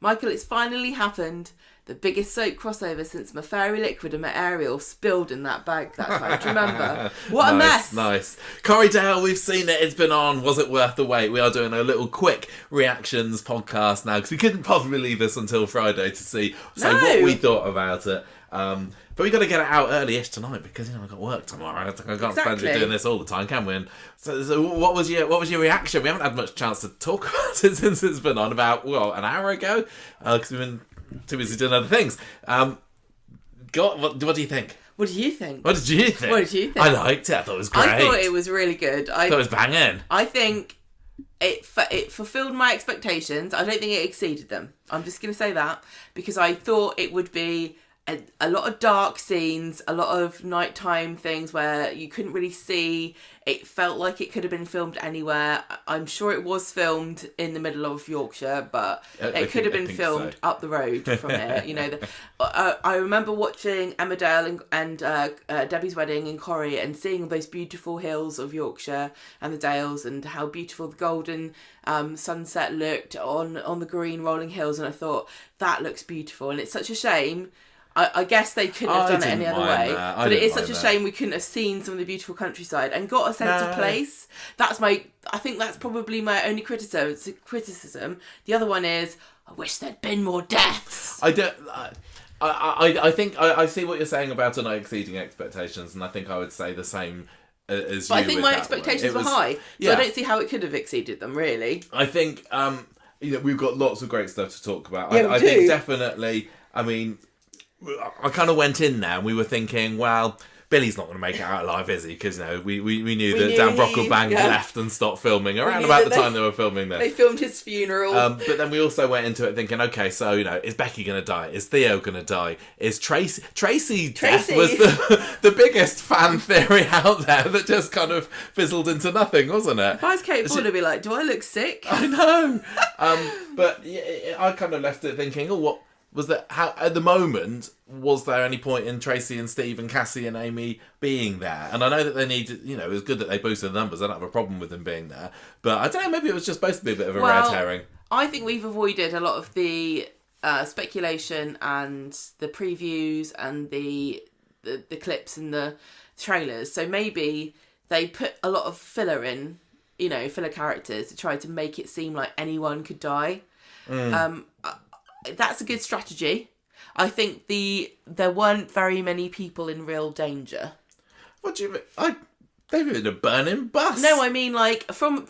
Michael, it's finally happened. The biggest soap crossover since my Fairy Liquid and my Ariel spilled in that bag that time. Do you remember? What a mess. Nice. Corriedale, we've seen it. It's been on. Was it worth the wait? We are doing a little quick reactions podcast now because we couldn't possibly leave this until Friday to say what we thought about it. But we got to get it out early-ish tonight because I've got work tomorrow. I can't spend it doing this all the time, can we? And so what was your reaction? We haven't had much chance to talk about it since it's been on about an hour ago because we've been too busy doing other things. What do you think? What do you think? What did you think? What did you think? I liked it. I thought it was great. I thought it was really good. I thought it was banging. I think it fulfilled my expectations. I don't think it exceeded them. I'm just going to say that because I thought it would be a lot of dark scenes, a lot of nighttime things where you couldn't really see. It felt like it could have been filmed anywhere. I'm sure it was filmed in the middle of Yorkshire, but it could have been filmed up the road from here. You know, I remember watching Emmerdale and Debbie's Wedding in Corrie and seeing those beautiful hills of Yorkshire and the Dales and how beautiful the golden sunset looked on the green rolling hills, and I thought that looks beautiful, and it's such a shame. I guess they couldn't have done it any other way. But it is such a shame we couldn't have seen some of the beautiful countryside and got a sense of place. I think that's probably my only criticism. The other one is, I wish there'd been more deaths. I think I see what you're saying about it not exceeding expectations, and I think I would say the same as you. But I think my expectations were high, so I don't see how it could have exceeded them, really. I think we've got lots of great stuff to talk about. Yeah, I think definitely, I kind of went in there and we were thinking, well, Billy's not going to make it out alive, is he? Because we knew that Dan Brocklebank left and stopped filming around about the time they were filming this. They filmed his funeral. But then we also went into it thinking, okay, so is Becky going to die? Is Theo going to die? Is Tracy death was the biggest fan theory out there that just kind of fizzled into nothing, wasn't it? If I was Kate Ford, I'd be like, do I look sick? I know. But I kind of left it thinking, what was that? How at the moment was there any point in Tracy and Steve and Cassie and Amy being there? And I know that they needed, it was good that they boosted the numbers. I don't have a problem with them being there, but I don't know. Maybe it was just supposed to be a bit of a red herring. I think we've avoided a lot of the speculation and the previews and the clips and the trailers. So maybe they put a lot of filler in, filler characters to try to make it seem like anyone could die. That's a good strategy. I think there weren't very many people in real danger. What do you mean? They were in a burning bus. No, I mean from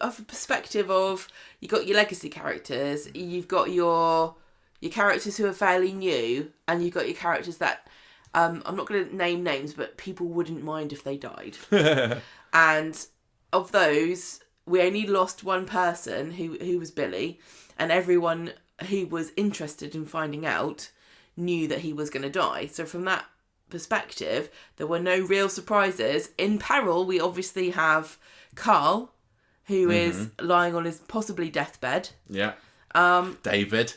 a perspective of you got your legacy characters, you've got your characters who are fairly new, and you've got your characters that I'm not going to name names, but people wouldn't mind if they died. And of those, we only lost one person who was Billy, and everyone who was interested in finding out knew that he was going to die. So from that perspective, there were no real surprises. In peril, we obviously have Carl, who is lying on his possibly deathbed. Yeah. David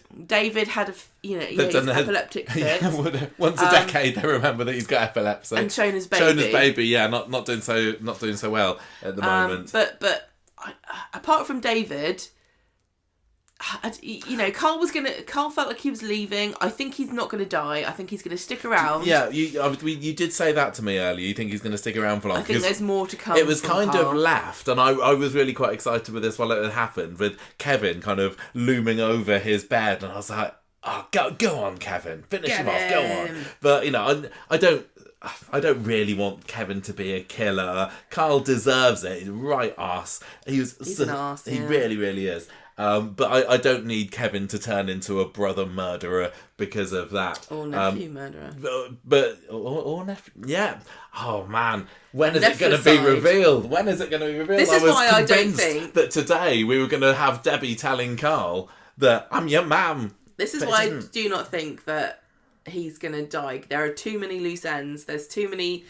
had his epileptic fit. Once a decade, they remember that he's got epilepsy. And Shona's baby, not doing so well at the moment. But apart from David, Carl felt like he was leaving. I think he's not going to die. I think he's going to stick around. Yeah, you did say that to me earlier. You think he's going to stick around for long? I think there's more to come. It was kind of left, and I was really quite excited with this while it had happened, with Kevin kind of looming over his bed, and I was like, "Oh, go on, Kevin, finish him off, go on." But I don't really want Kevin to be a killer. Carl deserves it. He's right arse. He's an arse. He really, really is. But I don't need Kevin to turn into a brother murderer because of that. Or nephew murderer. Or nephew. Yeah. Oh, man. When is it going to be revealed? When is it going to be revealed? This is why I don't think that today we were going to have Debbie telling Carl that I'm your mum. This is why I do not think that he's going to die. There are too many loose ends. There's too many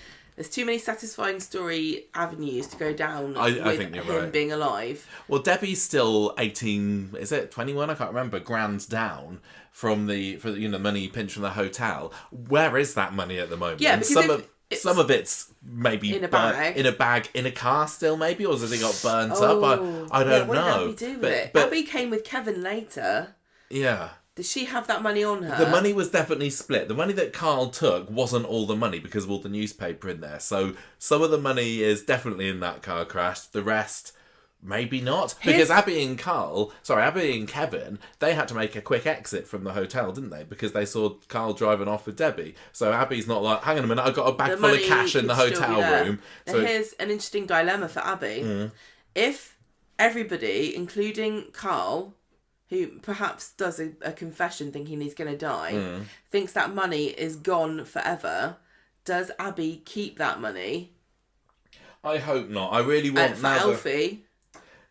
satisfying story avenues to go down I with think you're him right. being alive. Well, Debbie's still 18, is it 21? I can't remember. Grand down from the money he pinched from the hotel. Where is that money at the moment? Yeah, because some of it's maybe in a bag, in a car still, maybe, or has it got burnt up? I don't know. What did Abby do with it? Abby came with Kevin later. Yeah. Does she have that money on her? The money was definitely split. The money that Carl took wasn't all the money because of all the newspaper in there. So some of the money is definitely in that car crash. The rest, maybe not. Because Abby and Kevin, they had to make a quick exit from the hotel, didn't they? Because they saw Carl driving off with Debbie. So Abby's not like, hang on a minute, I've got a bag full of cash in the hotel room. So here's an interesting dilemma for Abby. If everybody, including Carl, who perhaps does a confession thinking he's going to die, thinks that money is gone forever, does Abby keep that money? I hope not. I really want for Alfie.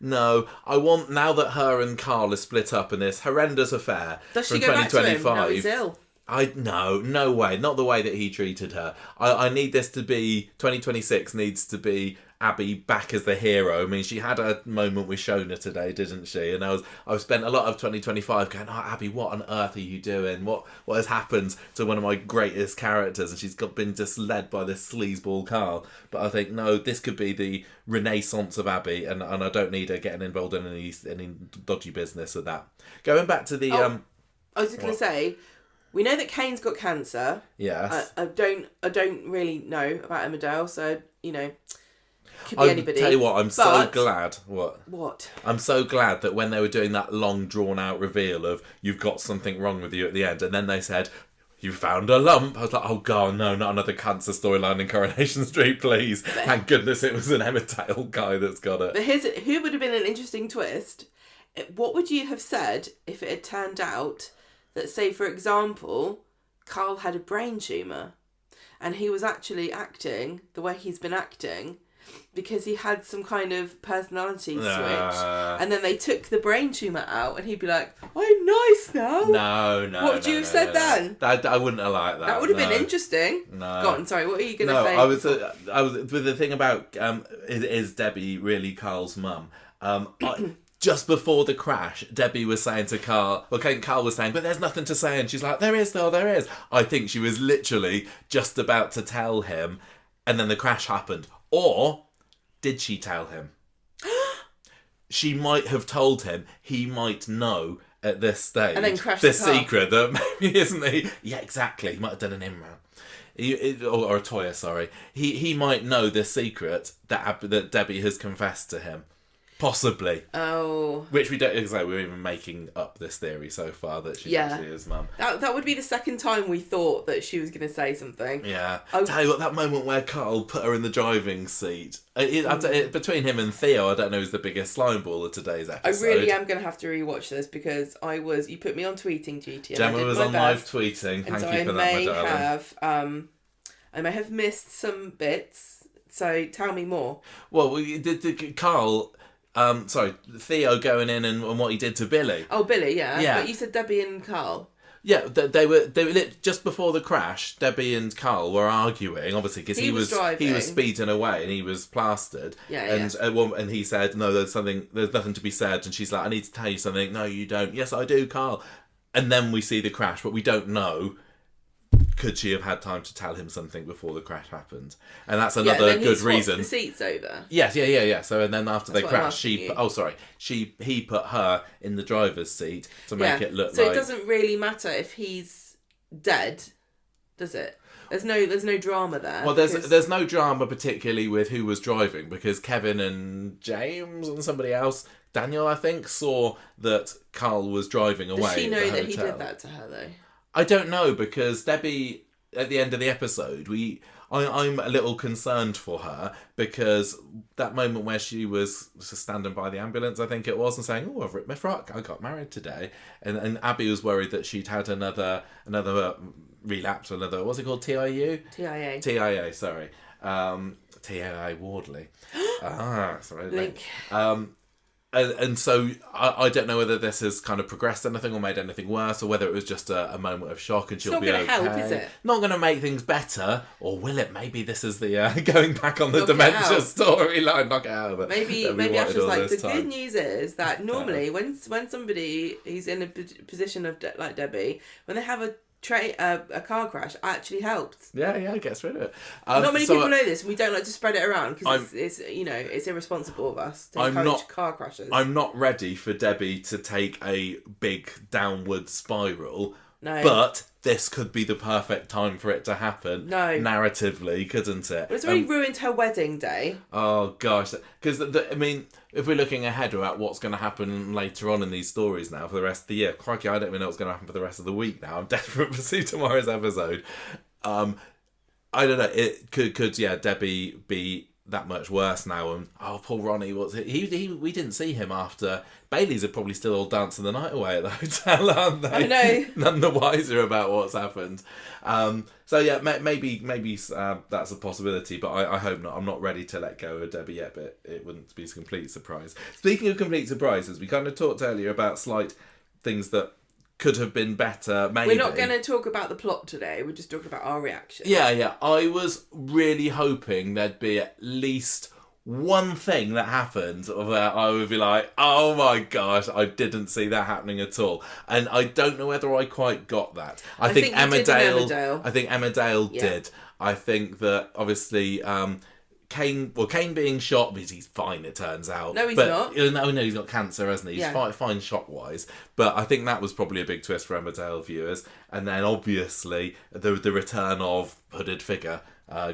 No, I want, now that her and Carl are split up in this horrendous affair Does she from go back to him? 2025. No, he's ill. No way. Not the way that he treated her. I need this to be, 2026 needs to be Abby back as the hero. I mean, she had a moment with Shona today, didn't she? And I've spent a lot of 2025 going, oh, Abby, what on earth are you doing? What has happened to one of my greatest characters? And she's been just led by this sleazeball Carl. But I think, no, this could be the renaissance of Abby, and I don't need her getting involved in any dodgy business of that. Going back to the... I was just going to say... We know that Kane's got cancer. Yes. I don't really know about Emmerdale, so could be anybody. Tell you what, I'm so glad. What? I'm so glad that when they were doing that long drawn out reveal of you've got something wrong with you at the end, and then they said you found a lump. I was like, oh god, no, not another cancer storyline in Coronation Street, please. Thank goodness it was an Emmerdale guy that's got it. But who would have been an interesting twist? What would you have said if it had turned out that, say, for example, Carl had a brain tumour and he was actually acting the way he's been acting because he had some kind of personality switch, and then they took the brain tumour out and he'd be like, I'm nice now. No. What would you have said then? I wouldn't have liked that. That would have been interesting. No. Go on, sorry, what are you going to say? I was with the thing about, is Debbie really Carl's mum? Just before the crash, Debbie was saying to Carl, Carl was saying, but there's nothing to say. And she's like, there is, though, there is. I think she was literally just about to tell him, and then the crash happened. Or did she tell him? She might have told him. He might know at this stage. And then crash the secret that maybe isn't he? Yeah, exactly. He might have done an Imran. Or a Toya, sorry. He might know this secret that Debbie has confessed to him. Possibly. Oh. Which we don't... It's like we're even making up this theory so far that she's actually his mum. That would be the second time we thought that she was going to say something. Yeah. Tell you what, that moment where Carl put her in the driving seat... between him and Theo, I don't know who's the biggest slime ball of today's episode. I really am going to have to rewatch this because you put me on tweeting duty. Gemma was on live tweeting. Thank you for that, my darling. I may have missed some bits, so tell me more. Well, Carl... Theo going in and what he did to Billy. Oh, Billy, yeah. But you said Debbie and Carl. Yeah, they were just before the crash. Debbie and Carl were arguing, obviously, because he was speeding away and he was plastered. And he said, "No, there's nothing to be said." And she's like, "I need to tell you something." "No, you don't." "Yes, I do, Carl." And then we see the crash, but we don't know. Could she have had time to tell him something before the crash happened? And that's another good reason. The seats over. Yes, yeah. So and then after they crashed, he put her in the driver's seat to make it look like. So it doesn't really matter if he's dead, does it? There's no drama there. Well, there's no drama particularly with who was driving because Kevin and James and somebody else, Daniel, I think, saw that Carl was driving away. Does she know that he did that to her though? I don't know because Debbie, at the end of the episode, I'm a little concerned for her because that moment where she was standing by the ambulance, I think it was, and saying, "Oh, I've ripped my frock. I got married today," and Abby was worried that she'd had another relapse, what's it called? TIA. Sorry, TIA Wardley. Sorry. Link. And so I don't know whether this has kind of progressed anything or made anything worse, or whether it was just a moment of shock and she'll be okay. It's not going to help, is it? Not going to make things better, or will it? Maybe this is the going back on the dementia storyline. Knock it out of it. Maybe Ash was like, the good news is that normally when somebody who's in a position of like Debbie, when they have a car crash actually helped. Yeah, it gets rid of it. Not many people know this. We don't like to spread it around because it's it's irresponsible of us to encourage car crashes. I'm not ready for Debbie to take a big downward spiral. No. But this could be the perfect time for it to happen. No. Narratively, couldn't it? But it's already ruined her wedding day. Oh, gosh. Because, I mean, if we're looking ahead about what's going to happen later on in these stories now for the rest of the year, crikey, I don't even know what's going to happen for the rest of the week now. I'm desperate to see tomorrow's episode. I don't know. It could Debbie be that much worse now, and poor Ronnie, we didn't see him after. Baileys are probably still all dancing the night away at the hotel, aren't they? I know. None the wiser about what's happened. So yeah, maybe that's a possibility, but I hope not. I'm not ready to let go of Debbie yet, but it wouldn't be a complete surprise. Speaking of complete surprises, we kind of talked earlier about slight things that could have been better, maybe. We're not going to talk about the plot today, we're just talking about our reaction. Yeah. I was really hoping there'd be at least one thing that happened where I would be like, oh my gosh, I didn't see that happening at all. And I don't know whether I quite got that. I think Emmerdale. I think Emmerdale did. I think that obviously Kane being shot, because he's fine, it turns out. No, he's not. No, he's got cancer, hasn't he? He's fine shot-wise. But I think that was probably a big twist for Emmerdale viewers. And then, obviously, the return of hooded figure.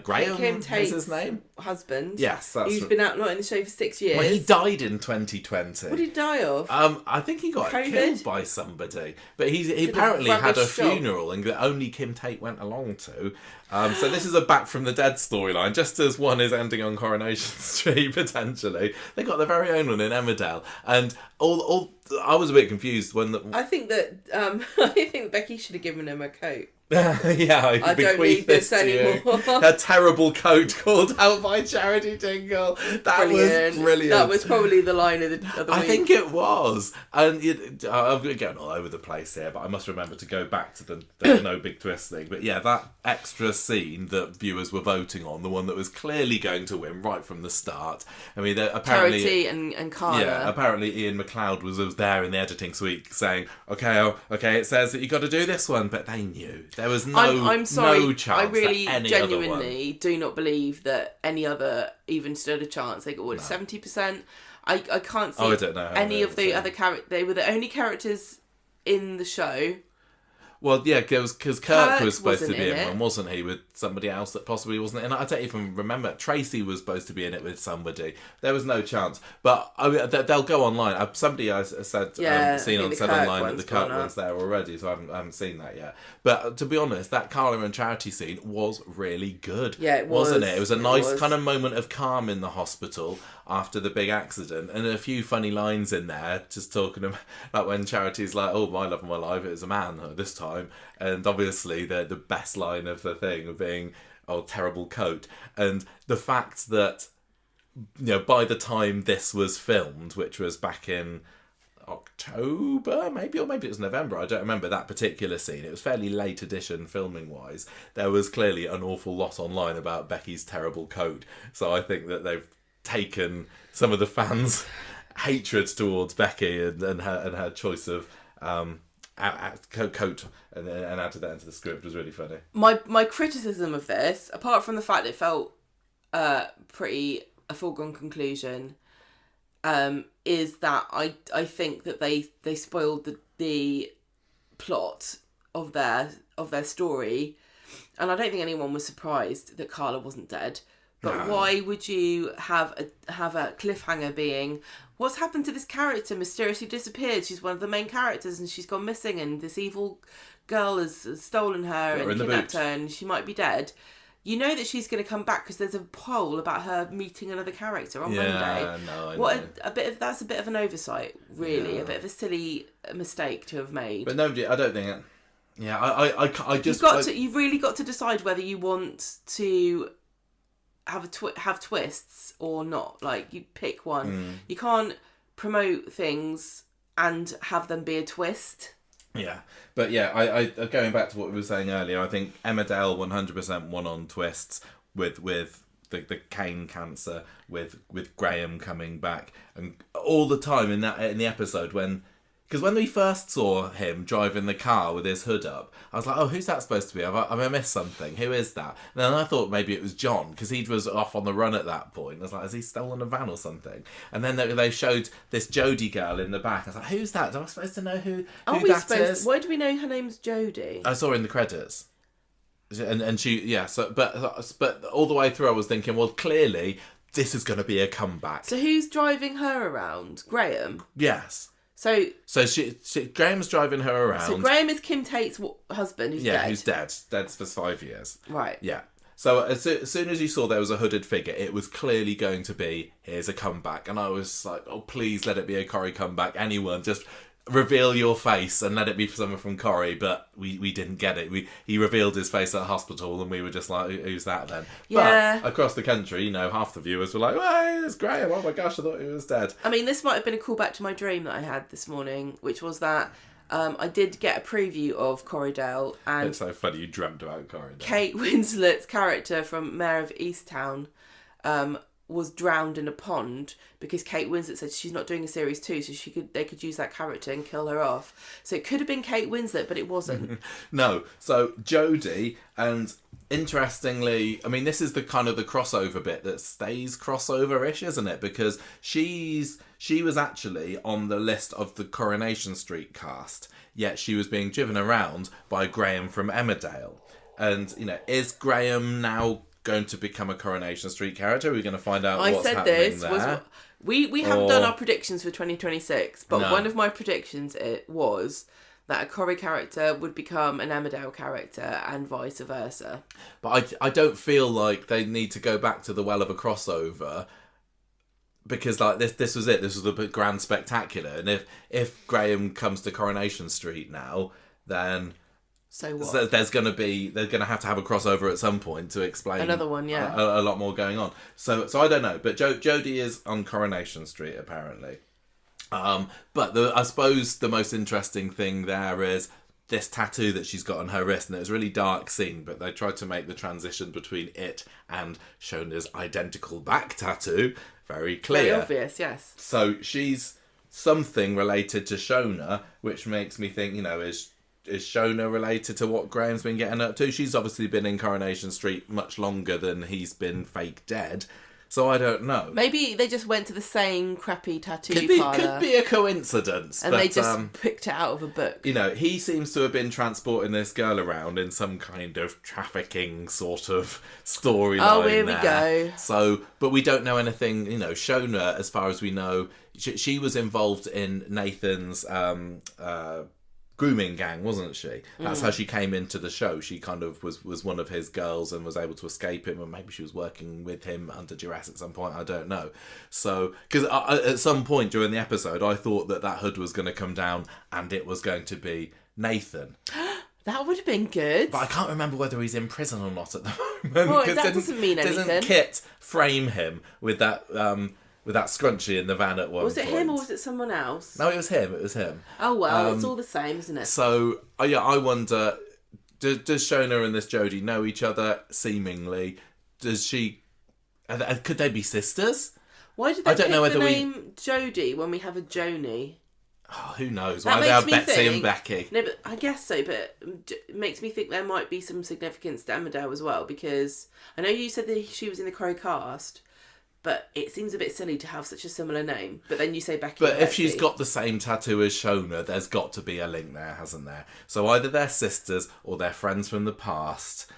Graham is his name? Husband. Yes, that's who's been out not in the show for 6 years. Well, he died in 2020. What did he die of? I think he got COVID? killed by somebody. But he apparently had a funeral and that only Kim Tate went along to. So this is a back from the dead storyline, just as one is ending on Coronation Street, potentially. They got their very own one in Emmerdale. And all I was a bit confused when I think that Becky should have given him a coat. I don't need this anymore. A terrible coat called out by Charity Dingle. That was brilliant. That was probably the line of the week. I think it was. And I'm going all over the place here, but I must remember to go back to the no big twist thing. But yeah, that extra scene that viewers were voting on, the one that was clearly going to win right from the start. I mean, apparently Charity and Carla. Yeah, apparently Ian McLeod was there in the editing suite saying, okay, it says that you got to do this one, but they knew. There was I'm sorry, no chance. I really that any genuinely do not believe that any other even stood a chance. They got 70%. I can't see I don't know any of the other characters. They were the only characters in the show. Well, yeah, because Kirk was supposed to be in it. one, wasn't he, with somebody else that possibly wasn't in it? I don't even remember. Tracy was supposed to be in it with somebody. There was no chance. But I mean, they'll go online. Somebody I said said online that the Kirk one's there already, so I haven't seen that yet. But to be honest, that Carla and Charity scene was really good. Yeah, it was. Wasn't it? It was a nice kind of moment of calm in the hospital after the big accident, and a few funny lines in there, just talking about like when Charity's like, oh, my love of my life, it was a man this time, and obviously the best line of the thing of being, oh, terrible coat, and the fact that, by the time this was filmed, which was back in October, maybe it was November, I don't remember that particular scene. It was fairly late edition filming wise. There was clearly an awful lot online about Becky's terrible coat, so I think that they've taken some of the fans' hatred towards Becky and her choice of coat and added that into the script was really funny. My criticism of this, apart from the fact it felt pretty a foregone conclusion, is that I think that they spoiled the plot of their story, and I don't think anyone was surprised that Carla wasn't dead. But why would you have a cliffhanger being, what's happened to this character? Mysteriously disappeared. She's one of the main characters and she's gone missing and this evil girl has stolen her and kidnapped her and she might be dead. You know that she's going to come back because there's a poll about her meeting another character on Monday. That's a bit of an oversight, really. A bit of a silly mistake to have made. But nobody, I don't think it. Yeah, I just. You've really got to decide whether you want to have twists or not. Like, you pick one. You can't promote things and have them be a twist. Yeah, but yeah, I going back to what we were saying earlier, I think Emmerdale 100% won on twists with the Kane cancer, with Graham coming back, and all the time in the episode when Because when we first saw him driving the car with his hood up, I was like, oh, who's that supposed to be? Have I missed something? Who is that? And then I thought maybe it was John, because he was off on the run at that point. I was like, has he stolen a van or something? And then they showed this Jodie girl in the back. I was like, who's that? Am I supposed to know who that is? Why do we know her name's Jodie? I saw her in the credits. And she, yeah, so, but all the way through I was thinking, well, clearly this is going to be a comeback. So who's driving her around? Graham? Yes. So Graham's driving her around. So Graham is Kim Tate's husband who's dead? Yeah, who's dead. Dead for 5 years. Right. Yeah. So as soon as you saw there was a hooded figure, it was clearly going to be, here's a comeback. And I was like, oh, please let it be a Corrie comeback. Anyone, just reveal your face and let it be someone from Corrie. But we didn't get it. He revealed his face at a hospital and we were just like, who's that then? Yeah. But across the country, half the viewers were like, hey, it's Graham. Oh my gosh, I thought he was dead. I mean, this might have been a callback to my dream that I had this morning, which was that I did get a preview of Corriedale, and it's so funny you dreamt about Corriedale. Kate Winslet's character from Mayor of Easttown was drowned in a pond because Kate Winslet said she's not doing a series 2, so they could use that character and kill her off. So it could have been Kate Winslet, but it wasn't. No. So Jodie, and interestingly, I mean, this is the kind of the crossover bit that stays crossover-ish, isn't it? Because she was actually on the list of the Coronation Street cast, yet she was being driven around by Graham from Emmerdale. And, is Graham now going to become a Coronation Street character? We're going to find out what's happening there. We haven't done our predictions for 2026, but No. one of my predictions was that a Corrie character would become an Emmerdale character and vice versa. But I don't feel like they need to go back to the well of a crossover, because this was it. This was the grand spectacular. And if Graham comes to Coronation Street now, then so what? So they're going to have a crossover at some point to explain another one, yeah, a lot more going on. So I don't know, but Jodie is on Coronation Street apparently. But I suppose the most interesting thing there is this tattoo that she's got on her wrist, and it was a really dark scene, but they tried to make the transition between it and Shona's identical back tattoo very clear. Very obvious, yes. So she's something related to Shona, which makes me think, is Shona related to what Graham's been getting up to? She's obviously been in Coronation Street much longer than he's been fake dead. So I don't know. Maybe they just went to the same crappy tattoo parlour. Could be a coincidence. And they just picked it out of a book. He seems to have been transporting this girl around in some kind of trafficking sort of storyline. Oh, here we go. So, but we don't know anything. Shona, as far as we know, she was involved in Nathan's grooming gang, wasn't she? That's how she came into the show. She kind of was one of his girls and was able to escape him, and maybe she was working with him under duress at some point. I don't know. So, because at some point during the episode, I thought that hood was going to come down and it was going to be Nathan. That would have been good. But I can't remember whether he's in prison or not at the moment. Well, that doesn't mean anything. Doesn't Kit frame him with that scrunchie in the van at one point? Was it him or was it someone else? No, it was him. Oh, well, it's all the same, isn't it? So, I wonder, does Shona and this Jodie know each other, seemingly? Does she... Could they be sisters? Why did they pick the name Jodie when we have a Joni? Oh, who knows? Why they have Betsy and Becky? No, but I guess so, but it makes me think there might be some significance to Emmerdale as well, because I know you said that she was in the Corrie cast, but it seems a bit silly to have such a similar name. But then you say Becky. But if she's got the same tattoo as Shona, there's got to be a link there, hasn't there? So either they're sisters or they're friends from the past.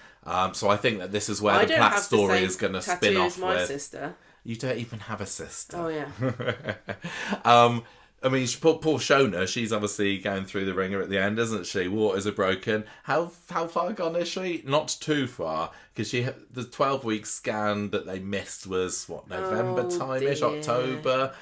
So I think that this is where the Platt story is going to spin off my with. Sister. You don't even have a sister. Oh yeah. I mean, poor Shona, she's obviously going through the ringer at the end, isn't she? Waters are broken. How far gone is she? Not too far, because the 12-week scan that they missed was, November time-ish, October.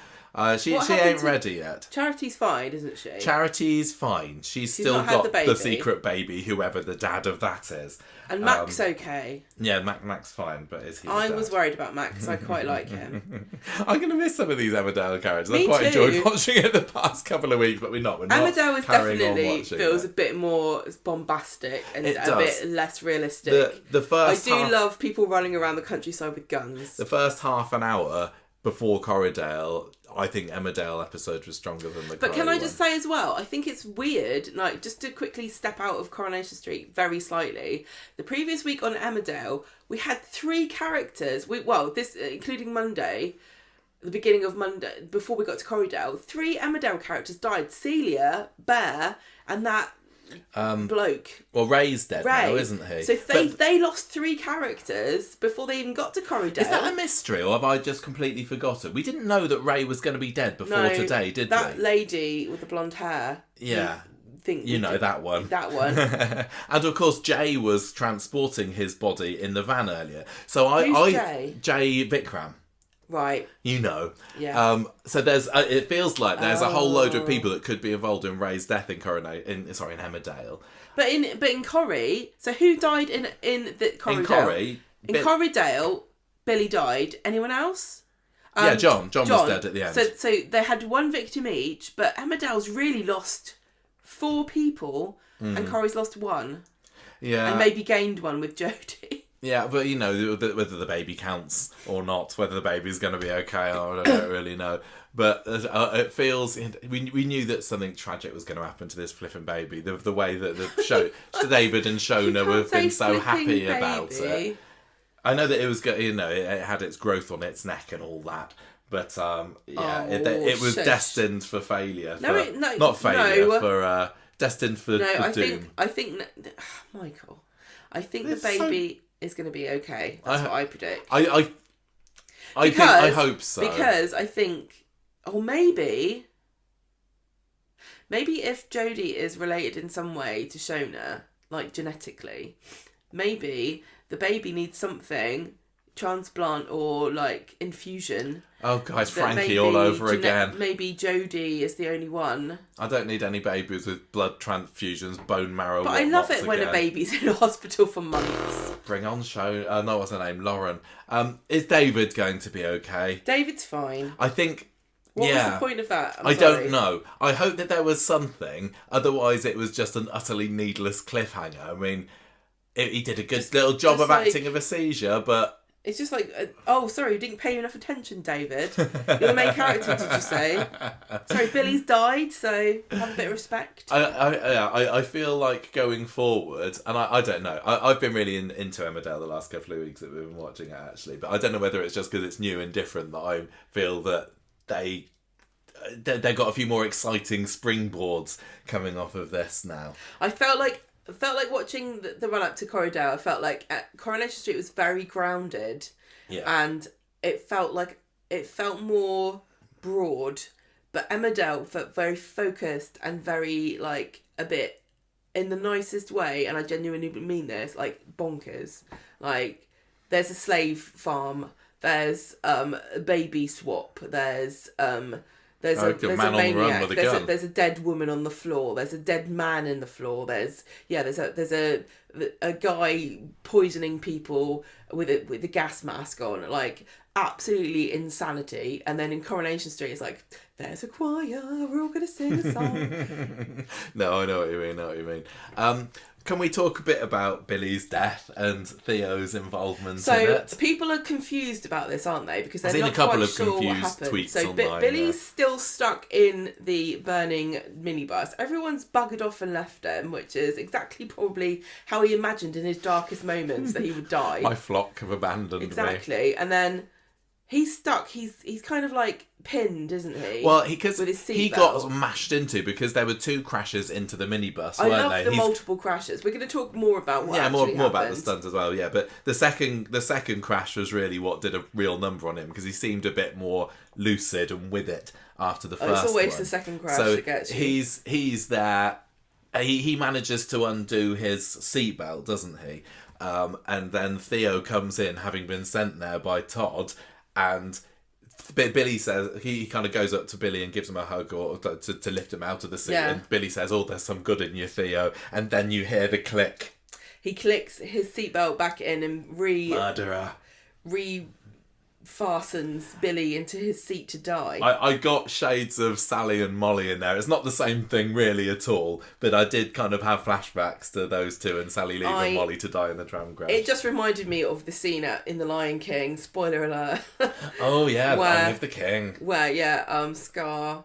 She ain't ready yet. Charity's fine, isn't she? Charity's fine. She's still got the secret baby, whoever the dad of that is. And Mac's okay. Yeah, Mac's fine, but is he? I was worried about Mac because I quite like him. I'm going to miss some of these Emmerdale characters. I've quite enjoyed watching it the past couple of weeks, but we're not. Emmerdale feels a bit more bombastic and a bit less realistic. The first I do love people running around the countryside with guns. The first half an hour before Corriedale, I think Emmerdale episode was stronger than the But Corrie can I one. just say as well, I think it's weird, like, just to quickly step out of Coronation Street very slightly, the previous week on Emmerdale, we had 3 characters, this including Monday, the beginning of Monday, before we got to Corriedale, 3 Emmerdale characters died. Celia, Bear, and that bloke. Well, Ray's dead Ray. now, isn't he? So they lost 3 characters before they even got to Corriedale. Is that a mystery, or have I just completely forgotten? We didn't know that Ray was going to be dead before today, did we? That lady with the blonde hair. Yeah. That one. That one. And of course, Jay was transporting his body in the van earlier. So Who's Jay? Jay Vikram. Right. Yeah. So there's. It feels like there's a whole load of people that could be involved in Ray's death in Emmerdale. But in Corrie, so who died in Corriedale? In Corrie, in Corriedale, Billy died. Anyone else? John was dead at the end. So they had 1 victim each, but Emmerdale's really lost 4 people, and Corrie's lost 1. Yeah. And maybe gained 1 with Jodie. Yeah, but whether the baby counts or not, whether the baby's going to be okay, I don't really know. But it feels we knew that something tragic was going to happen to this flipping baby. The way that David and Shona have been so happy about it. I know that it was it had its growth on its neck and all that. But it was destined for failure. Destined for doom. I think Michael. I think the baby is going to be okay. That's what I predict. I hope so. Because I think, or maybe if Jodie is related in some way to Shona, like genetically, maybe the baby needs something, transplant or like infusion. Oh, guys, Frankie all over again. Maybe Jodie is the only one. I don't need any babies with blood transfusions, bone marrow. But I love it when a baby's in a hospital for months. Bring on Shona. No, what's her name? Lauren. Is David going to be okay? David's fine. I think. What was the point of that? I don't know. I hope that there was something. Otherwise, it was just an utterly needless cliffhanger. I mean, he did a good little job of acting of a seizure, but. It's just like, sorry, you didn't pay you enough attention, David. You're the main character, did you say? Sorry, Billy's died, so have a bit of respect. I feel like going forward, and I don't know, I've been really into Emmerdale the last couple of weeks that we've been watching it, actually, but I don't know whether it's just because it's new and different that I feel that they got a few more exciting springboards coming off of this now. I felt like watching the run up to Corriedale. I felt like Coronation Street was very grounded, and it felt more broad. But Emmerdale felt very focused and very like a bit in the nicest way. And I genuinely mean this, like bonkers. Like there's a slave farm. There's a baby swap. There's a maniac. There's a dead woman on the floor. There's a dead man in the floor. There's a guy poisoning people with a gas mask on. Like absolutely insanity. And then in Coronation Street, it's like there's a choir. We're all gonna sing a song. No, I know what you mean. Can we talk a bit about Billy's death and Theo's involvement in it? So people are confused about this, aren't they? Because they're I've seen not a couple quite of sure confused what happened. tweets so online. Billy's still stuck in the burning minibus. Everyone's buggered off and left him, which is exactly probably how he imagined in his darkest moments that he would die. My flock have abandoned me. Exactly, and then he's stuck. He's kind of like pinned, isn't he? Well, because he got belt. mashed into because there were 2 crashes into the minibus, I weren't love they? the multiple crashes. We're going to talk more about what more happened. about the stunt as well. Yeah, but the second crash was really what did a real number on him because he seemed a bit more lucid and with it after the first one. It's always the second crash that gets you. He's there. He manages to undo his seatbelt, doesn't he? And then Theo comes in, having been sent there by Todd, and Billy says, he kind of goes up to Billy and gives him a hug or to lift him out of the seat. Yeah. And Billy says, "Oh, there's some good in you, Theo." And then you hear the click. He clicks his seatbelt back in and murderer. fastens Billy into his seat to die. I got shades of Sally and Molly in there. It's not the same thing really at all, but I did kind of have flashbacks to those two and Sally leaving Molly to die in the tram crash. It just reminded me of the scene in The Lion King, spoiler alert. Oh yeah, Lion of the King. Where Scar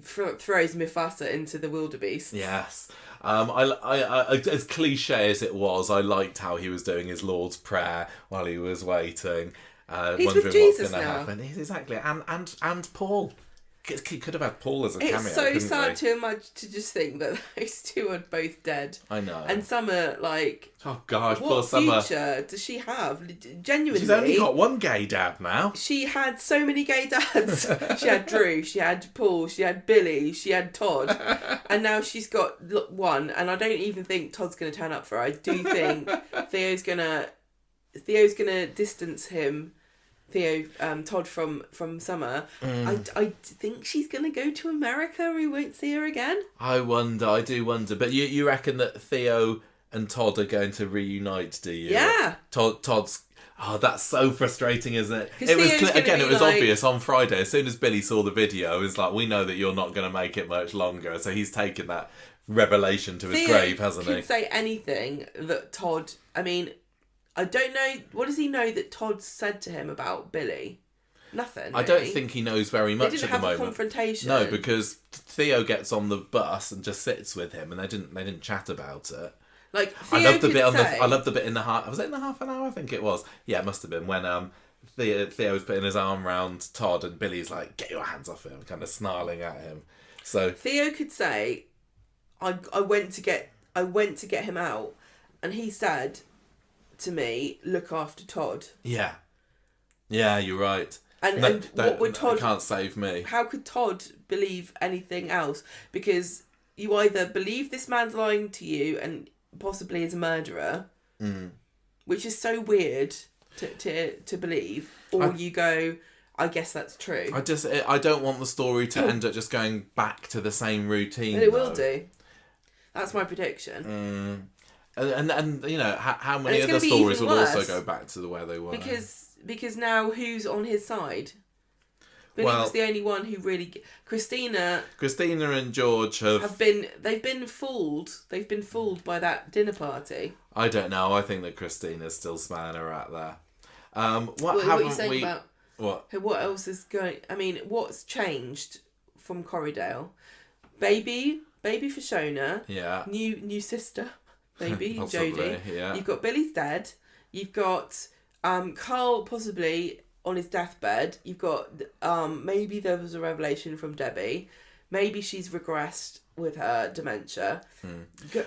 throws Mufasa into the wildebeest. Yes. I as cliche as it was, I liked how he was doing his Lord's Prayer while he was waiting. He's wondering with Jesus what's going to now. happen. Exactly, and Paul. He could have had Paul as a cameo. It's so sad to imagine, to just think that those two are both dead. I know. And Summer, like, oh gosh, poor what Summer. future does she have? Genuinely, She's only got one gay dad now. She had so many gay dads. She had Drew, she had Paul, she had Billy, she had Todd, and now she's got one. And I don't even think Todd's going to turn up for her. I do think Theo's gonna distance him. Todd from Summer. I think she's going to go to America. We won't see her again. I do wonder. But you reckon that Theo and Todd are going to reunite, do you? Yeah. Todd's... Oh, that's so frustrating, isn't it? It was obvious on Friday. As soon as Billy saw the video, it's like, we know that you're not going to make it much longer. So he's taken that revelation to his grave, hasn't he? Theo could say anything that Todd... I mean... I don't know. What does he know that Todd said to him about Billy? Nothing. Really. I don't think he knows very much they didn't at the have moment. A confrontation. No, because Theo gets on the bus and just sits with him, and they didn't chat about it. Like Theo I love the bit I love the bit in the half. Was it in the half an hour? I think it was. Yeah, it must have been when Theo was putting his arm around Todd, and Billy's like, "Get your hands off him," kind of snarling at him. So Theo could say, "I went to get him out," and he said to me, "Look after Todd." Yeah, you're right. And what would Todd... can't save me. How could Todd believe anything else? Because you either believe this man's lying to you and possibly is a murderer, which is so weird to believe, or you go, I guess that's true. I don't want the story to end up just going back to the same routine. But it will do. That's my prediction. And you know, how many other stories will also go back to the way they were? Because now who's on his side? Billy was the only one who really... Christina and George they've been fooled. They've been fooled by that dinner party. I don't know. I think that Christina's still smelling her out there. What are you saying about... What? What else is going... I mean, what's changed from Corriedale? Baby for Shona. Yeah. New sister. Baby, Possibly, Jodie. Yeah. You've got Billy's dead. You've got Carl possibly on his deathbed. You've got maybe there was a revelation from Debbie. Maybe she's regressed with her dementia.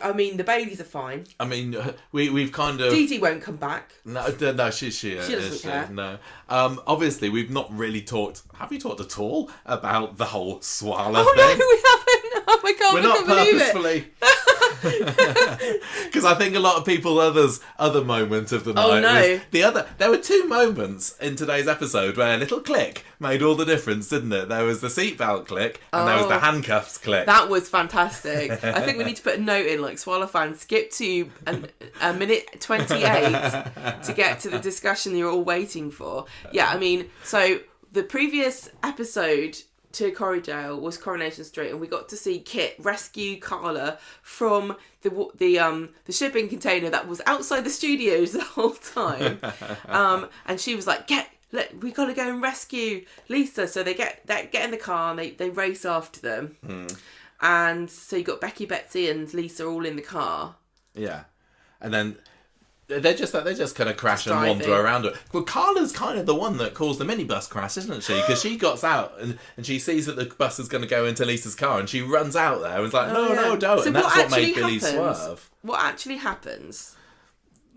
I mean, the Baileys are fine. I mean, we've kind of... Dee Dee won't come back. No, she doesn't care. No. Obviously, we've not really talked... Have we talked at all about the whole Swala thing? No, we haven't. Oh my God, We're not purposefully... Because I think a lot of people other moment of the night there were two moments in today's episode where a little click made all the difference, didn't it? There was the seatbelt click and there was the handcuffs click. That was fantastic. I think we need to put a note in, like, Swallow fans, skip to a minute 28 to get to the discussion you're all waiting for. Yeah, I mean, so the previous episode to Corriedale was Coronation Street, and we got to see Kit rescue Carla from the shipping container that was outside the studios the whole time. And she was like, we got to go and rescue Lisa. So they get in the car and they race after them. And so you got Becky, Betsy and Lisa all in the car. Yeah. And then they just kind of crash and wander around her. Well, Carla's kind of the one that caused the minibus crash, isn't she? Because she got out and she sees that the bus is going to go into Lisa's car and she runs out there and is like, no, don't. So and that's what made Billy swerve. What actually happens?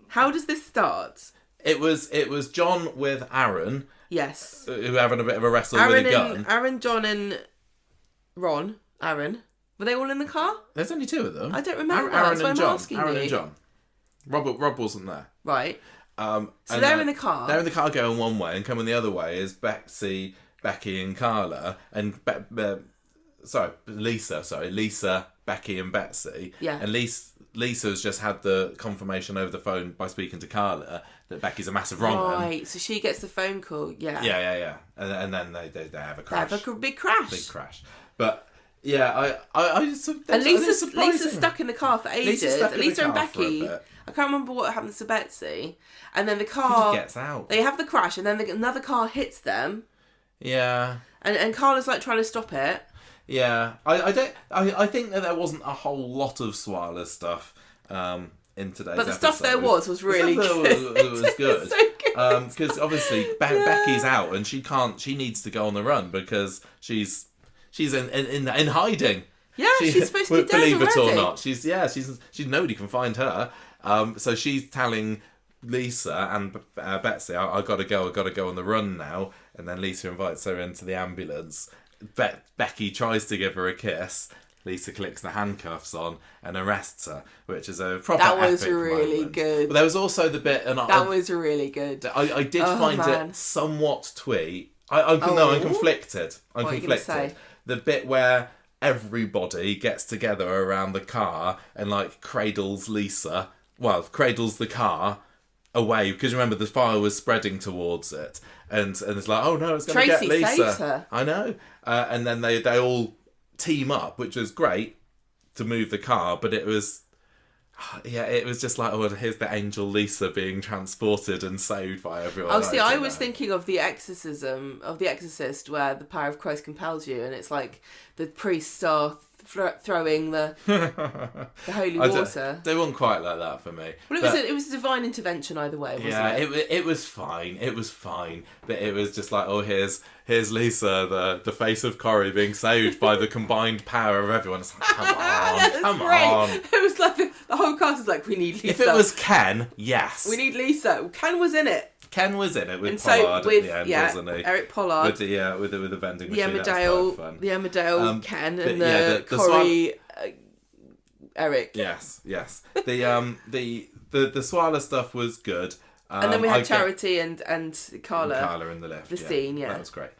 How does this start? It was John with Aaron. Yes. Who were having a bit of a wrestle with a gun. Aaron, John and Ron. Aaron. Were they all in the car? There's only two of them. I don't remember. Aaron and John. Rob wasn't there. Right. So they're in the car. They're in the car going one way, and coming the other way is Becky and Carla. And Lisa, Becky and Betsy. Yeah. And Lisa's just had the confirmation over the phone by speaking to Carla that Becky's a massive wrong one. Right, so she gets the phone call. Yeah. Yeah. And then they have a crash. They have a big crash. Big crash. But yeah, and Lisa's stuck in the car for ages. Lisa and Becky. I can't remember what happens to Betsy. And then the car gets out. They have the crash, and then another car hits them. Yeah. And Carla's like trying to stop it. Yeah. I think that there wasn't a whole lot of Swala stuff in today's episode. But the stuff there was really good. It was good. So good. Because obviously Becky's out and she needs to go on the run because she's in hiding. Yeah, she's supposed to be dead believe it already. or not. She's nobody can find her. So she's telling Lisa and Betsy, I gotta go on the run now. And then Lisa invites her into the ambulance. Becky tries to give her a kiss. Lisa clicks the handcuffs on and arrests her, which is a proper That was epic really moment. good. But there was also the bit, and that was really good. I did find it somewhat twee. I'm conflicted. I'm what conflicted. Are you gonna say? The bit where everybody gets together around the car and like cradles the car away, because remember the fire was spreading towards it, and it's like, oh no, it's going to get Lisa. Saves her. I know. And then they all team up, which was great to move the car, but it was just like, oh, here's the angel Lisa being transported and saved by everyone. Oh, see, I was thinking of the exorcism of the Exorcist, where the power of Christ compels you, and it's like the priests are throwing the holy water. They weren't quite like that for me. Well, it was a divine intervention either way, wasn't it? It was fine. It was fine, but it was just like, oh, here's Lisa, the face of Corrie, being saved by the combined power of everyone. It's like, come on. It was like the whole cast is like, we need Lisa. If it was Ken, yes, we need Lisa. Ken was in it. Ken was in it with Pollard at the end, wasn't he? Eric Pollard. With the vending machine. The Emmerdale Ken and the Corrie Eric. Yes. The Swala stuff was good. And then we had Charity and Carla. Carla in the lift. The scene, yeah. That was great.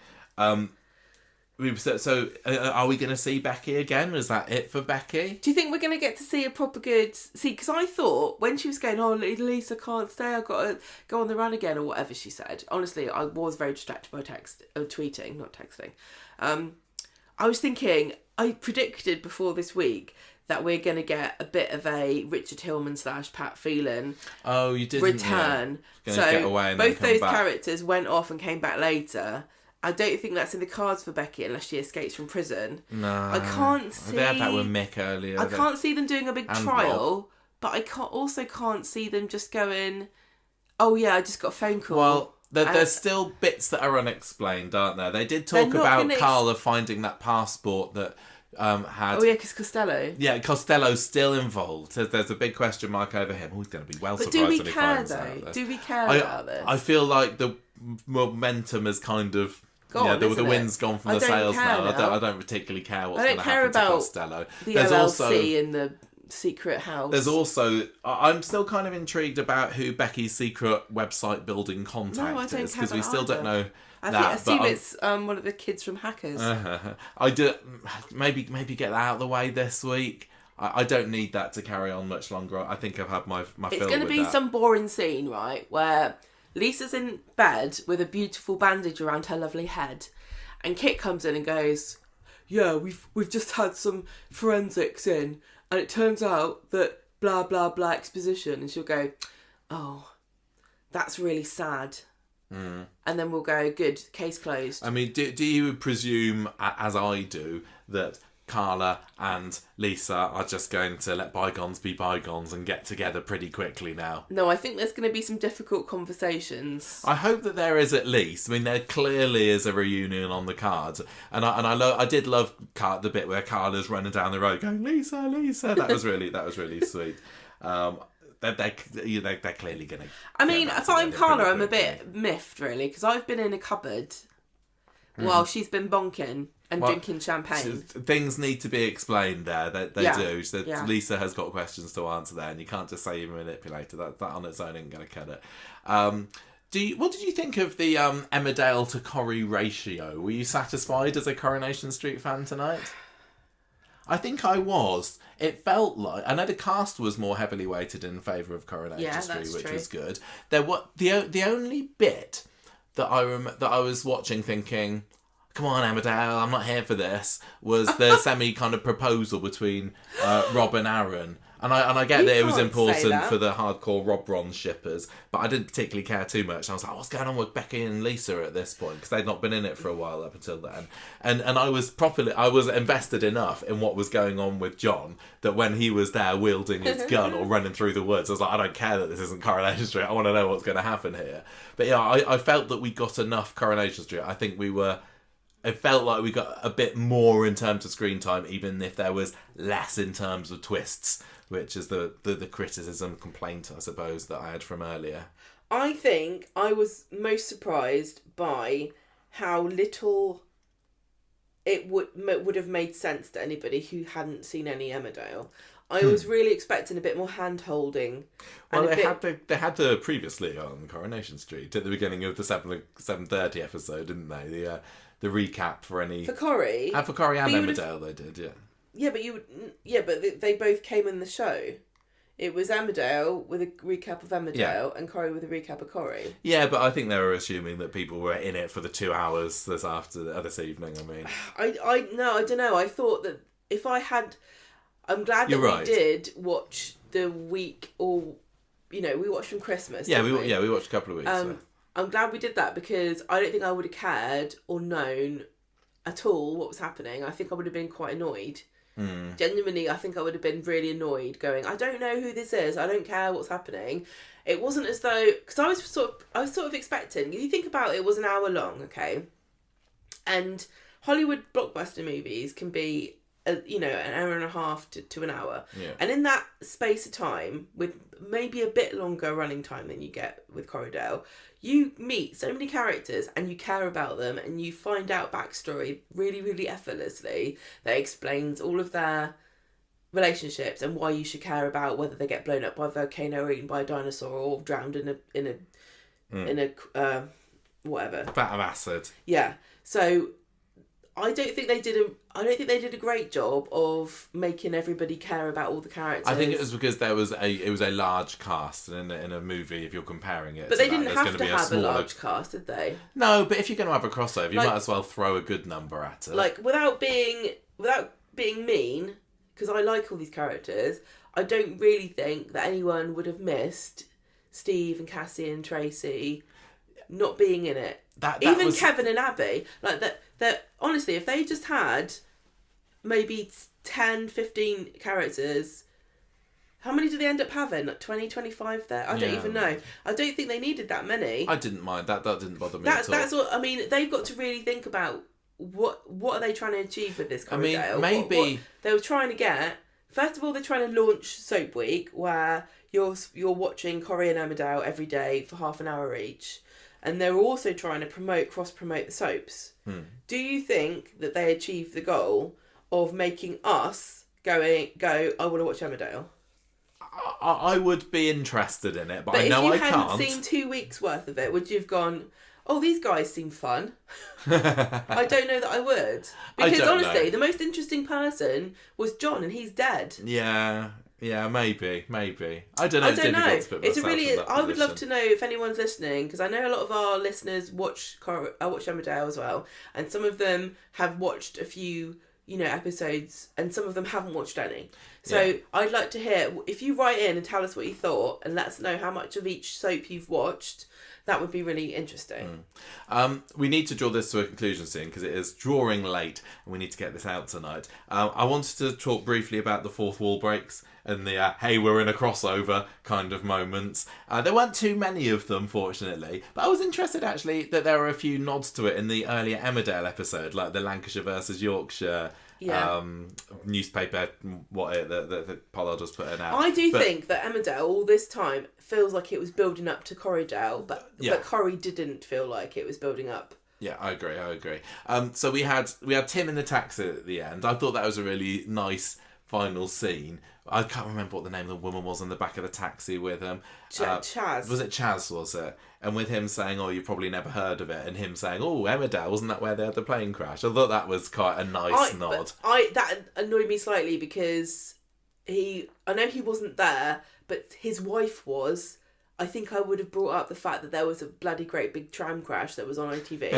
So are we going to see Becky again? Was that it for Becky? Do you think we're going to get to see a proper good... See, because I thought when she was going, oh, Lisa can't stay, I've got to go on the run again, or whatever she said. Honestly, I was very distracted by tweeting, not texting. I was thinking, I predicted before this week that we're going to get a bit of a Richard Hillman / Pat Phelan return. Yeah. So get away and both then those back. characters went off and came back later. I don't think that's in the cards for Becky unless she escapes from prison. No. I can't see... They had that with Mick earlier. I can't see them doing a big trial, Rob. but I can't see them just going, oh yeah, I just got a phone call. Well, there's still bits that are unexplained, aren't there? They did talk about Carla finding that passport that had... Oh yeah, because Costello. Yeah, Costello's still involved. There's a big question mark over him. Oh, he's going to be surprised when he finds out. Do we care about this? I feel like the momentum is kind of... the wind's gone from the sails now. I don't particularly care what's going to happen to Costello. The LLC in the secret house. There's also... I'm still kind of intrigued about who Becky's secret website building contact is, because we still don't know I assume it's one of the kids from Hackers. I do... Maybe get that out of the way this week. I don't need that to carry on much longer. I think I've had my fill with that. It's going to be some boring scene, right, where... Lisa's in bed with a beautiful bandage around her lovely head, and Kit comes in and goes, yeah, we've just had some forensics in, and it turns out that blah blah blah exposition, and she'll go, oh, that's really sad. And then we'll go, good, case closed. I mean, do you presume, as I do, that Carla and Lisa are just going to let bygones be bygones and get together pretty quickly now? No, I think there's going to be some difficult conversations. I hope that there is at least. I mean, there clearly is a reunion on the cards, and I did love the bit where Carla's running down the road going, Lisa, Lisa. That was really sweet. They're clearly going to... I mean, if I'm Carla, I'm a bit miffed, really, because I've been in a cupboard while she's been bonking and drinking champagne. Things need to be explained there. They do. So Lisa has got questions to answer there, and you can't just say you're a manipulator. That on its own isn't going to cut it. What did you think of the Emmerdale to Corrie ratio? Were you satisfied as a Coronation Street fan tonight? I think I was. It felt like... I know the cast was more heavily weighted in favour of Coronation Street, which was good. There were the only bit that I was watching thinking, come on, Emmerdale, I'm not here for this, was the semi kind of proposal between Rob and Aaron. And I get that it was important for the hardcore Rob Ron shippers, but I didn't particularly care too much. I was like, what's going on with Becky and Lisa at this point? Because they'd not been in it for a while up until then. And I was invested enough in what was going on with John that when he was there wielding his gun or running through the woods, I was like, I don't care that this isn't Coronation Street. I want to know what's going to happen here. But yeah, I felt that we got enough Coronation Street. I think it felt like we got a bit more in terms of screen time, even if there was less in terms of twists, which is the criticism, complaint, I suppose, that I had from earlier. I think I was most surprised by how little it would have made sense to anybody who hadn't seen any Emmerdale. I was really expecting a bit more hand-holding. Well, they had the previously on Coronation Street at the beginning of the 7:30 episode, didn't they? The recap for any... For Corrie? For Corrie and Emmerdale they did, yeah. Yeah, but they both came in the show. It was Emmerdale with a recap of Emmerdale and Corrie with a recap of Corrie. Yeah, but I think they were assuming that people were in it for the 2 hours this evening, I mean. I don't know. I thought that if I had... I'm glad that we did watch the week, or, we watched from Christmas. Yeah, we watched a couple of weeks. I'm glad we did that because I don't think I would have cared or known at all what was happening. I think I would have been quite annoyed. Genuinely, I think I would have been really annoyed going, I don't know who this is. I don't care what's happening. It wasn't as though... Because I was sort of expecting... You think about it was an hour long, okay? And Hollywood blockbuster movies can be... an hour and a half to an hour. Yeah. And in that space of time, with maybe a bit longer running time than you get with Corriedale, you meet so many characters and you care about them and you find out backstory really, really effortlessly that explains all of their relationships and why you should care about whether they get blown up by a volcano or eaten by a dinosaur or drowned in a whatever. Vat of acid. Yeah. So I don't think they did a great job of making everybody care about all the characters. I think it was because it was a large cast in a movie. If you're comparing it, but they didn't have to have a large cast, did they? No, but if you're going to have a crossover, you might as well throw a good number at it. Like without being mean, because I like all these characters. I don't really think that anyone would have missed Steve and Cassie and Tracy not being in it. Even Kevin and Abby, like that honestly, if they just had maybe 10, 15 characters, how many do they end up having? Like 20, 25 there? I don't even know. I don't think they needed that many. I didn't mind. That didn't bother me at all. That's what I mean. They've got to really think about what are they trying to achieve with this Corriedale? I mean, maybe what they were trying to get. First of all, they're trying to launch Soap Week, where you're watching Corrie and Emmerdale every day for half an hour each. And they're also trying to cross-promote the soaps. Do you think that they achieved the goal of making us go, I want to watch Emmerdale? I would be interested in it, but I know I can't. But if you hadn't seen 2 weeks worth of it, would you have gone, oh, these guys seem fun? I don't know that I would. Because honestly, the most interesting person was John, and he's dead. Yeah, maybe. I don't know. It's difficult to put myself in that I would love to position. know if anyone's listening, because I know a lot of our listeners watch Emmerdale as well, and some of them have watched a few, episodes, and some of them haven't watched any. So I'd like to hear, if you write in and tell us what you thought, and let us know how much of each soap you've watched. That would be really interesting. We need to draw this to a conclusion soon because it is drawing late and we need to get this out tonight. I wanted to talk briefly about the fourth wall breaks and the hey, we're in a crossover kind of moments. There weren't too many of them, fortunately, but I was interested actually that there were a few nods to it in the earlier Emmerdale episode, like the Lancashire versus Yorkshire newspaper, that Pollard was putting out. I think that Emmerdale all this time feels like it was building up to Corriedale, but Corrie didn't feel like it was building up. Yeah, I agree. So we had Tim in the taxi at the end. I thought that was a really nice final scene. I can't remember what the name of the woman was in the back of the taxi with him. Chaz. Was it Chaz, was it? And with him saying, oh, you probably never heard of it. And him saying, oh, Emmerdale, wasn't that where they had the plane crash? I thought that was quite a nice nod. That annoyed me slightly because I know he wasn't there, but his wife was. I think I would have brought up the fact that there was a bloody great big tram crash that was on ITV.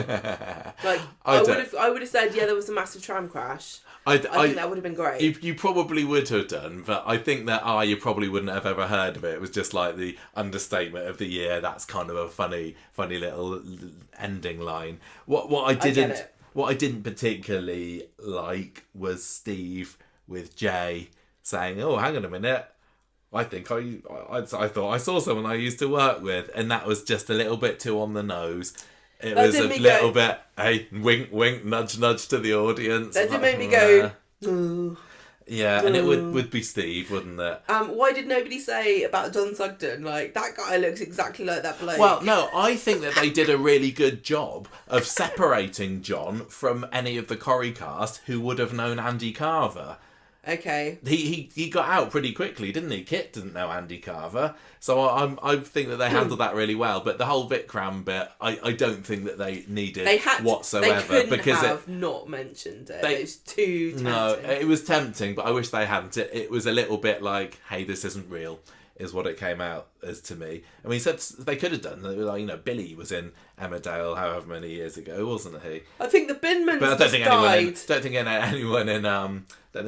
Like I would have said, yeah, there was a massive tram crash. I think that would have been great. You probably would have done, but I think that you probably wouldn't have ever heard of it. It was just like the understatement of the year. That's kind of a funny little ending line. What I didn't particularly like was Steve with Jay saying, "Oh, hang on a minute. I think I thought I saw someone I used to work with," and that was just a little bit too on the nose. It was a little bit, hey, wink, wink, nudge, nudge to the audience. That did make me go, yeah, and it would be Steve, wouldn't it? Why did nobody say about John Sugden? Like, that guy looks exactly like that bloke. Well, no, I think that they did a really good job of separating John from any of the Corrie cast who would have known Andy Carver. Okay. He got out pretty quickly, didn't he? Kit didn't know Andy Carver, so I think that they handled that really well. But the whole Vikram bit, I don't think that they needed whatsoever. They couldn't have not mentioned it. It's too tempting. No, it was tempting, but I wish they hadn't. It was a little bit like, hey, this isn't real, is what it came out as to me. I mean, they could have done. Like, Billy was in Emmerdale however many years ago, wasn't he? I think the Binmans but I don't think died. Don't think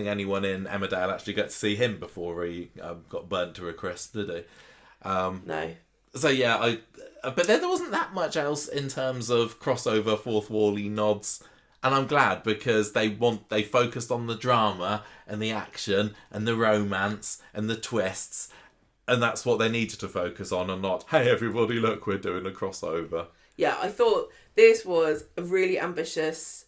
anyone in Emmerdale actually got to see him before he got burnt to a crisp, did he? No. So yeah, but there wasn't that much else in terms of crossover, fourth wall-y nods, and I'm glad because they focused on the drama and the action and the romance and the twists, and that's what they needed to focus on, and not, hey everybody, look, we're doing a crossover. Yeah, I thought this was a really ambitious.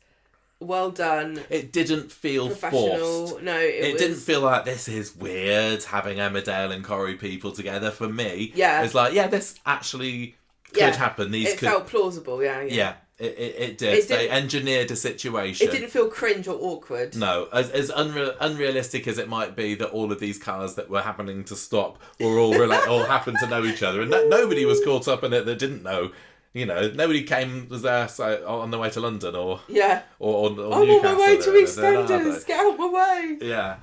Well done. It didn't feel forced. No, it didn't feel like this is weird having Emmerdale and Corrie people together. For me, it's like, this actually could happen. It felt plausible. Yeah. It did. They engineered a situation. It didn't feel cringe or awkward. No, as unrealistic as it might be that all of these cars that were happening to stop were all happened to know each other, and nobody was caught up in it that didn't know. Nobody was there on the way to London or Newcastle. I'm on my way to EastEnders. Get out my way. Yeah.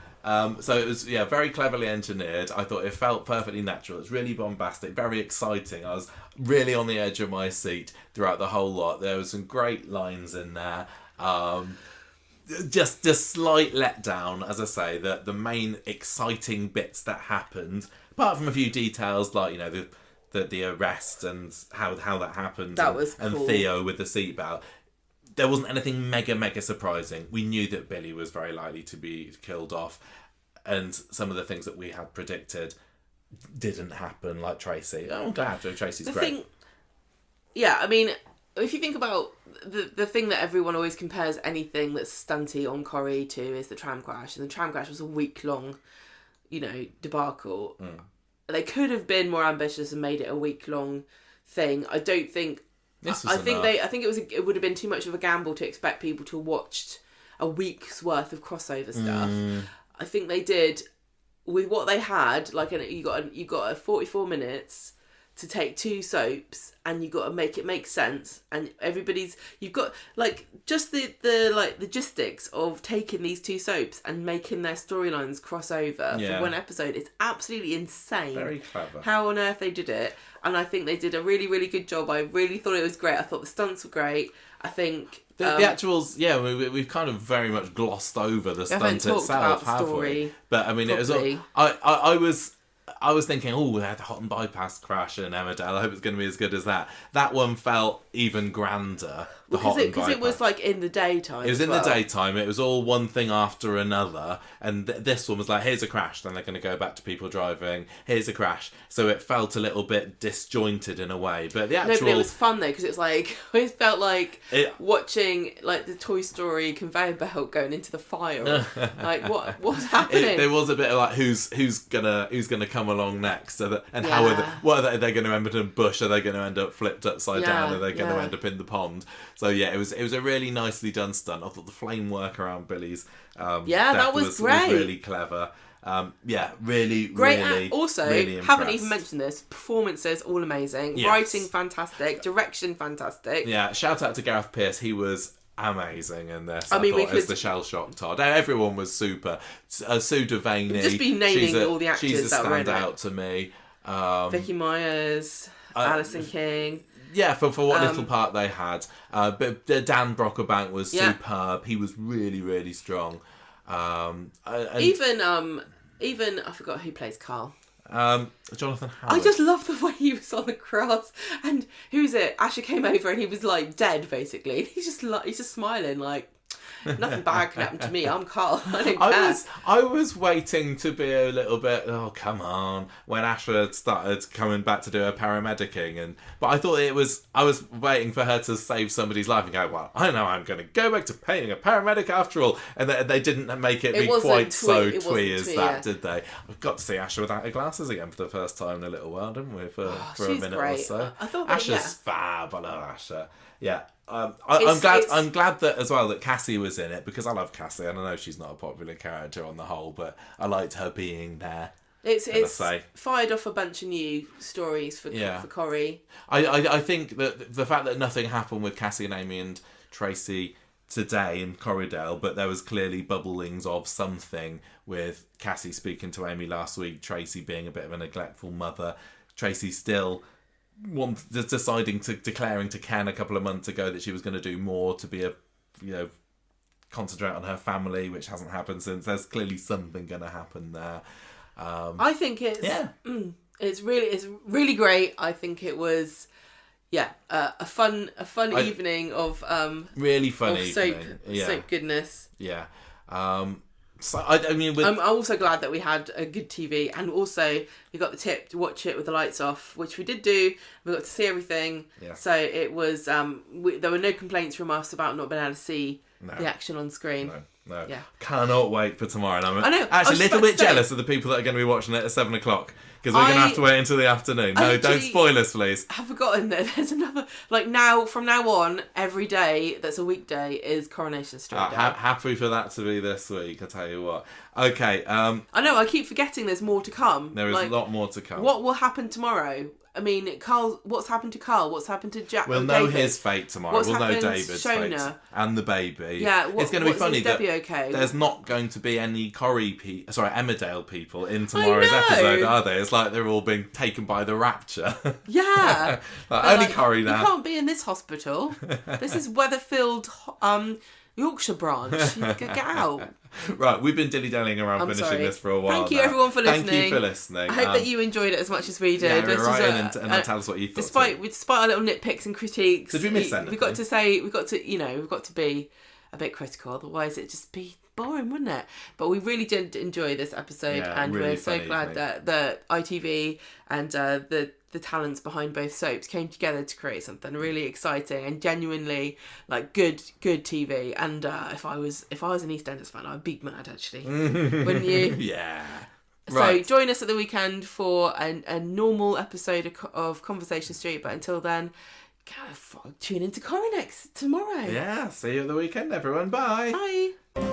So it was very cleverly engineered. I thought it felt perfectly natural. It was really bombastic, very exciting. I was really on the edge of my seat throughout the whole lot. There was some great lines in there. Just slight letdown, as I say, the main exciting bits that happened, apart from a few details like the arrest and how that happened. That was cool. And Theo with the seatbelt. There wasn't anything mega surprising. We knew that Billy was very likely to be killed off, and some of the things that we had predicted didn't happen, like Tracy. I'm glad Tracy's great. I mean, if you think about the thing that everyone always compares anything that's stunty on Corrie to is the tram crash, and the tram crash was a week-long, debacle. Mm. They could have been more ambitious and made it a week-long thing. I don't think. I think it would have been too much of a gamble to expect people to have watched a week's worth of crossover stuff. I think they did with what they had. Like, you got a 44 minutes to take two soaps, and you got to make it make sense. And you've got like just the logistics of taking these two soaps and making their storylines cross over for one episode. It's absolutely insane. Very clever. How on earth they did it. And I think they did a really, really good job. I really thought it was great. I thought the stunts were great. I think the actuals, we've kind of very much glossed over the stunt itself, haven't we? But I mean, properly. It was all. I was thinking, we had the hot and bypass crash in Emmerdale. I hope it's going to be as good as that. That one felt even grander. Because it was like in the daytime. It was in the daytime. It was all one thing after another. And this one was like, here's a crash. Then they're going to go back to people driving. Here's a crash. So it felt a little bit disjointed in a way. But the actual... No, but it was fun though, because it's like, it felt like watching like the Toy Story conveyor belt going into the fire. Like, what's happening? There was a bit of like, who's gonna come along next? What are they going to end up in a bush? Are they going to end up flipped upside down? Are they going to end up in the pond? So yeah, it was a really nicely done stunt. I thought the flame work around Billy's that was great. was really clever. Really great. Really, also, really haven't even mentioned this. Performances all amazing. Yes. Writing fantastic. Direction fantastic. Yeah, shout out to Gareth Pearce. He was amazing in this. I mean, as the shell shock Todd. Everyone was super. Sue Devaney. Just be naming all the actors she's a that were in standout it. to me. Vicky Myers, Alison King. Yeah, for what little part they had. But Dan Brocklebank was superb. He was really, really strong. And even I forgot who plays Carl. Jonathan Howard. I just love the way he was on the grass, and who's it? Asher came over and he was like dead basically. He's just smiling like nothing bad can happen to me. I'm Carl. I don't care. I was waiting to be a little bit. Oh come on! When Asher started coming back to do her paramedicing, but I thought I was waiting for her to save somebody's life and go. Well, I know I'm going to go back to being a paramedic after all, and they didn't make it be quite so twee as that, did they? I've got to see Asher without her glasses again for the first time in a little while, didn't we? For a minute great. or so. I thought Asher's fab. I love Asher. Yeah. I'm glad that as well that Cassie was in it, because I love Cassie and I know she's not a popular character on the whole, but I liked her being there. It's fired off a bunch of new stories for Corrie. I think that the fact that nothing happened with Cassie and Amy and Tracy today in Corriedale, but there was clearly bubblings of something with Cassie speaking to Amy last week, Tracy being a bit of a neglectful mother, Tracy still declaring to Ken a couple of months ago that she was going to do more to be concentrate on her family, which hasn't happened since. There's clearly something going to happen there. I think it's really great. I think it was a fun evening of really fun evening. Soap goodness. Yeah. So I mean, I'm also glad that we had a good TV, and also we got the tip to watch it with the lights off, which we did do. We got to see everything, so it was. There were no complaints from us about not being able to see the action on screen. No. Yeah. Cannot wait for tomorrow. And I know. Actually, a little bit jealous of the people that are going to be watching it at 7 o'clock. Because we're going to have to wait until the afternoon. No, don't spoil us, please. I've forgotten that there's another... from now on, every day that's a weekday is Coronation Street. Happy for that to be this week, I tell you what. Okay. I know, I keep forgetting there's more to come. There is a lot more to come. What will happen tomorrow? I mean, Carl. What's happened to Carl? What's happened to Jack? We'll know his fate tomorrow. We'll know David's Shona? fate and the baby. Yeah, it's going to be funny that okay? There's not going to be any Emmerdale people in tomorrow's episode, are they? It's like they're all being taken by the rapture. Yeah, only Corrie now. You can't be in this hospital. This is Weatherfield, Yorkshire branch. You get out. Right, we've been dilly-dallying around finishing this for a while. Thank you everyone for listening. Thank you for listening. I hope that you enjoyed it as much as we did. Yeah, write in and tell us what you thought. Despite our little nitpicks and critiques, did we miss anything? We've got to be a bit critical. Otherwise, it'd just be boring, wouldn't it? But we really did enjoy this episode, and really we're so glad that the ITV and the talents behind both soaps came together to create something really exciting and genuinely good TV. And if I was an EastEnders fan, I'd be mad actually, wouldn't you? Yeah. So join us at the weekend for a normal episode of Conversation Street. But until then, tune into Corrie next tomorrow. Yeah. See you at the weekend, everyone. Bye. Bye.